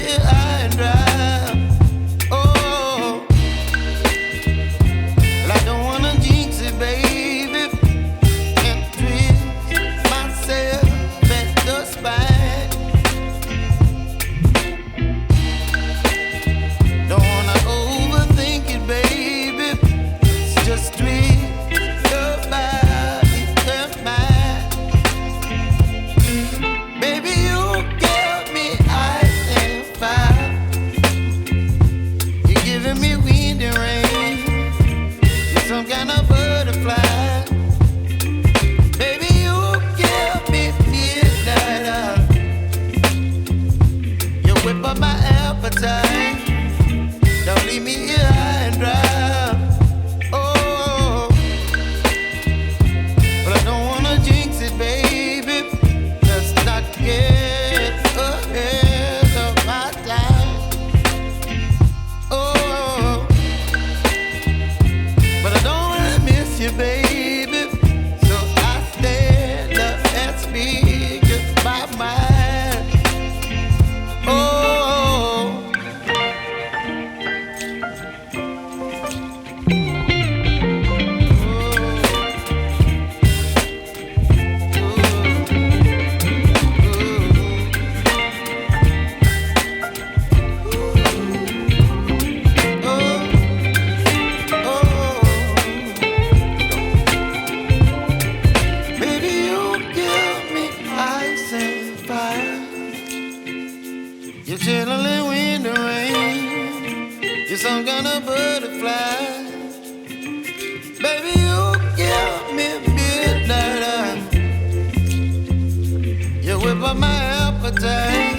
here high and dry. Oh, well, I don't wanna jinx it, baby, and twist myself at the spine. Don't wanna overthink it, baby. It's just twist your body and mine. Baby, you give me ice and fire. You're giving me wind and rain. You're some kind of butterfly. Baby, you give me midnight. You whip up my appetite. Don't leave me here high and dry. Oh, but I don't wanna jinx it, baby. Let's not get ahead of my time. Oh, but I don't wanna miss you, baby. So I stand up and speak my mind. Oh. Baby, you give me ice and fire. You're chilling wind and rain. You're some kind of butterfly. Baby, you give me midnight. You whip up my appetite.